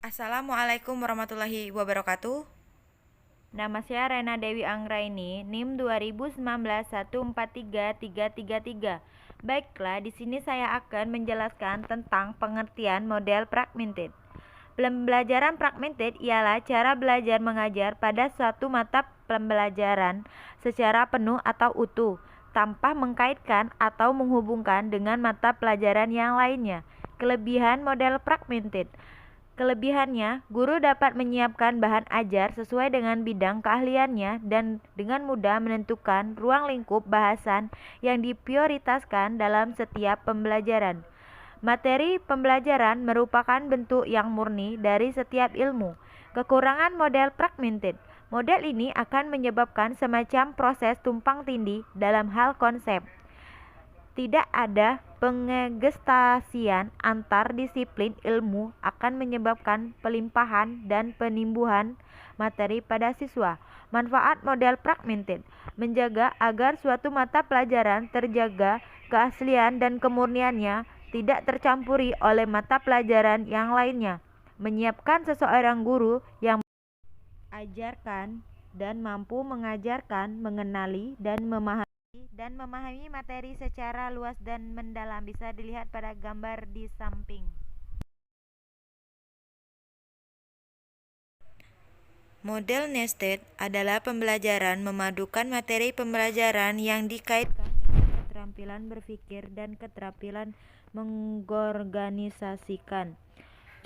Assalamualaikum warahmatullahi wabarakatuh. Nama saya Rena Dewi Anggraini, NIM 2019 1433333. Baiklah, di sini saya akan menjelaskan tentang pengertian model fragmented. Pembelajaran fragmented ialah cara belajar mengajar pada suatu mata pembelajaran secara penuh atau utuh, tanpa mengkaitkan atau menghubungkan dengan mata pelajaran yang lainnya. Kelebihan model fragmented. Kelebihannya, guru dapat menyiapkan bahan ajar sesuai dengan bidang keahliannya dan dengan mudah menentukan ruang lingkup bahasan yang diprioritaskan dalam setiap pembelajaran. Materi pembelajaran merupakan bentuk yang murni dari setiap ilmu. Kekurangan model fragmented. Model ini akan menyebabkan semacam proses tumpang tindih dalam hal konsep. Tidak ada pengegstasian antar disiplin ilmu akan menyebabkan pelimpahan dan penimbuhan materi pada siswa. Manfaat model fragmented menjaga agar suatu mata pelajaran terjaga keaslian dan kemurniannya tidak tercampuri oleh mata pelajaran yang lainnya. Menyiapkan seseorang guru yang ajarkan dan mampu mengajarkan, mengenali dan memahami materi secara luas dan mendalam bisa dilihat pada gambar di samping. Model nested adalah pembelajaran memadukan materi pembelajaran yang dikaitkan dengan keterampilan berpikir dan keterampilan mengorganisasikan.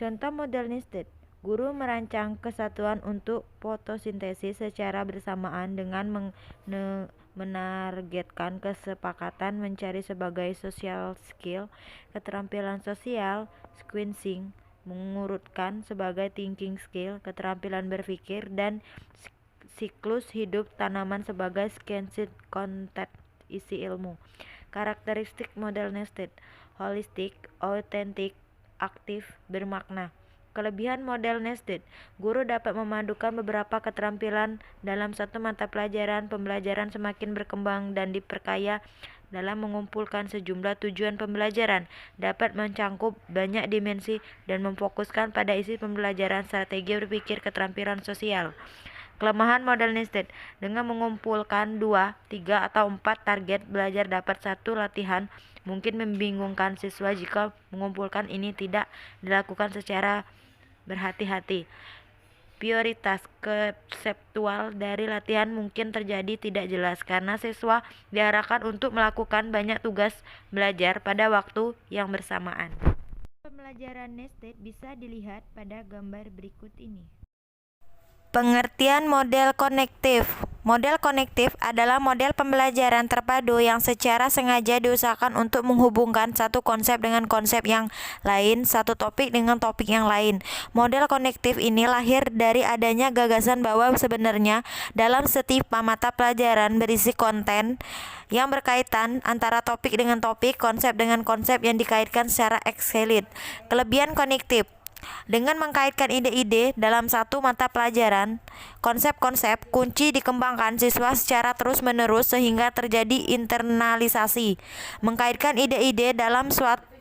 Contoh model nested. Guru merancang kesatuan untuk fotosintesis secara bersamaan dengan menargetkan kesepakatan mencari sebagai social skill, keterampilan sosial, sequencing, mengurutkan sebagai thinking skill, keterampilan berpikir, dan siklus hidup tanaman sebagai sequenced content isi ilmu. Karakteristik model nested: holistik, autentik, aktif, bermakna. Kelebihan model nested: guru dapat memadukan beberapa keterampilan dalam satu mata pelajaran. Pembelajaran semakin berkembang dan diperkaya dalam mengumpulkan sejumlah tujuan pembelajaran, dapat mencangkup banyak dimensi dan memfokuskan pada isi pembelajaran, strategi berpikir, keterampilan sosial. Kelemahan model nested: dengan mengumpulkan 2, 3, atau 4 target belajar dapat satu latihan, mungkin membingungkan siswa jika mengumpulkan ini tidak dilakukan secara berhati-hati. Prioritas konseptual dari latihan mungkin terjadi tidak jelas karena siswa diarahkan untuk melakukan banyak tugas belajar pada waktu yang bersamaan. Pembelajaran nested bisa dilihat pada gambar berikut ini. Pengertian model konektif. Model konektif adalah model pembelajaran terpadu yang secara sengaja diusahakan untuk menghubungkan satu konsep dengan konsep yang lain, satu topik dengan topik yang lain. Model konektif ini lahir dari adanya gagasan bahwa sebenarnya dalam setiap mata pelajaran berisi konten yang berkaitan antara topik dengan topik, konsep dengan konsep yang dikaitkan secara eksplisit. Kelebihan konektif: dengan mengkaitkan ide-ide dalam satu mata pelajaran, konsep-konsep kunci dikembangkan siswa secara terus-menerus sehingga terjadi internalisasi. Mengkaitkan ide-ide dalam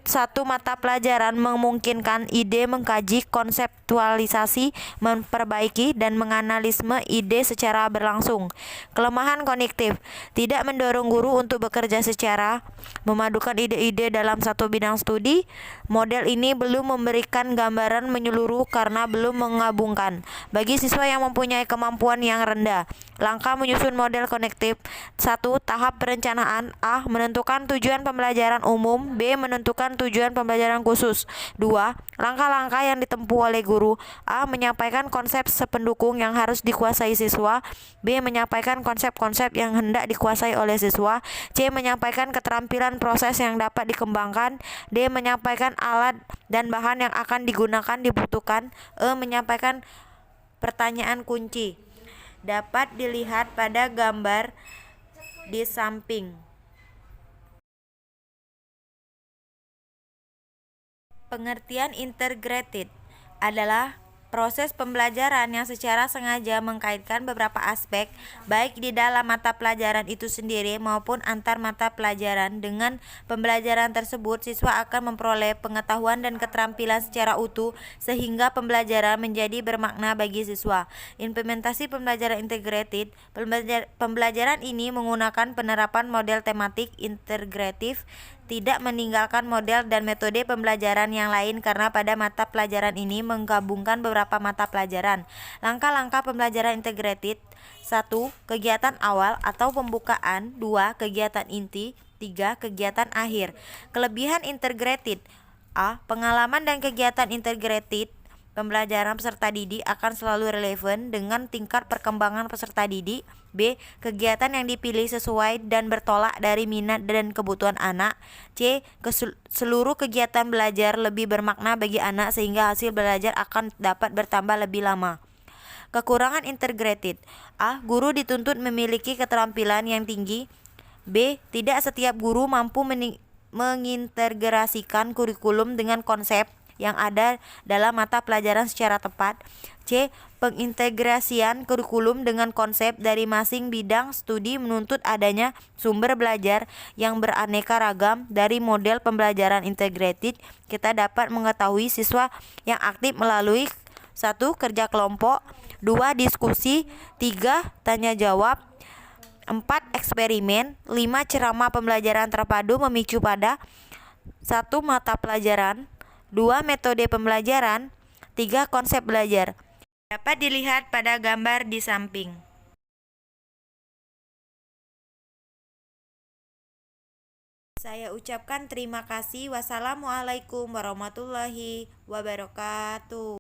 satu mata pelajaran memungkinkan ide mengkaji, konseptualisasi, memperbaiki, dan menganalisme ide secara berlangsung. Kelemahan konektif: tidak mendorong guru untuk bekerja secara memadukan ide-ide dalam satu bidang studi. Model ini belum memberikan gambaran menyeluruh karena belum menggabungkan bagi siswa yang mempunyai kemampuan yang rendah. Langkah menyusun model konektif: 1. Tahap perencanaan. A. Menentukan tujuan pembelajaran umum. B. Menentukan tujuan pembelajaran khusus. 2. Langkah-langkah yang ditempuh oleh guru. A. Menyampaikan konsep sependukung yang harus dikuasai siswa. B. Menyampaikan konsep-konsep yang hendak dikuasai oleh siswa. C. Menyampaikan keterampilan proses yang dapat dikembangkan. D. Menyampaikan alat dan bahan yang akan digunakan dibutuhkan. E. Menyampaikan pertanyaan kunci. Dapat dilihat pada gambar di samping. Pengertian integrated adalah proses pembelajaran yang secara sengaja mengkaitkan beberapa aspek, baik di dalam mata pelajaran itu sendiri maupun antar mata pelajaran. Dengan pembelajaran tersebut, siswa akan memperoleh pengetahuan dan keterampilan secara utuh, sehingga pembelajaran menjadi bermakna bagi siswa. Implementasi pembelajaran integrated. Pembelajaran ini menggunakan penerapan model tematik integratif, tidak meninggalkan model dan metode pembelajaran yang lain karena pada mata pelajaran ini menggabungkan beberapa mata pelajaran. Langkah-langkah pembelajaran integrated: 1. Kegiatan awal atau pembukaan. 2. Kegiatan inti. 3. Kegiatan akhir. Kelebihan integrated: A. Pengalaman dan kegiatan integrated pembelajaran peserta didik akan selalu relevan dengan tingkat perkembangan peserta didik. B. Kegiatan yang dipilih sesuai dan bertolak dari minat dan kebutuhan anak. C. Seluruh kegiatan belajar lebih bermakna bagi anak sehingga hasil belajar akan dapat bertambah lebih lama. Kekurangan integrated: A. Guru dituntut memiliki keterampilan yang tinggi. B. Tidak setiap guru mampu mengintegrasikan kurikulum dengan konsep yang ada dalam mata pelajaran secara tepat. C. Pengintegrasian kurikulum dengan konsep dari masing bidang studi menuntut adanya sumber belajar yang beraneka ragam. Dari model pembelajaran integrated, kita dapat mengetahui siswa yang aktif melalui 1. Kerja kelompok. 2. Diskusi. 3. Tanya jawab. 4. Eksperimen. 5. Ceramah pembelajaran terpadu memicu pada 1. Mata pelajaran. 2. Metode pembelajaran. 3. Konsep belajar. Dapat dilihat pada gambar di samping. Saya ucapkan terima kasih. Wassalamualaikum warahmatullahi wabarakatuh.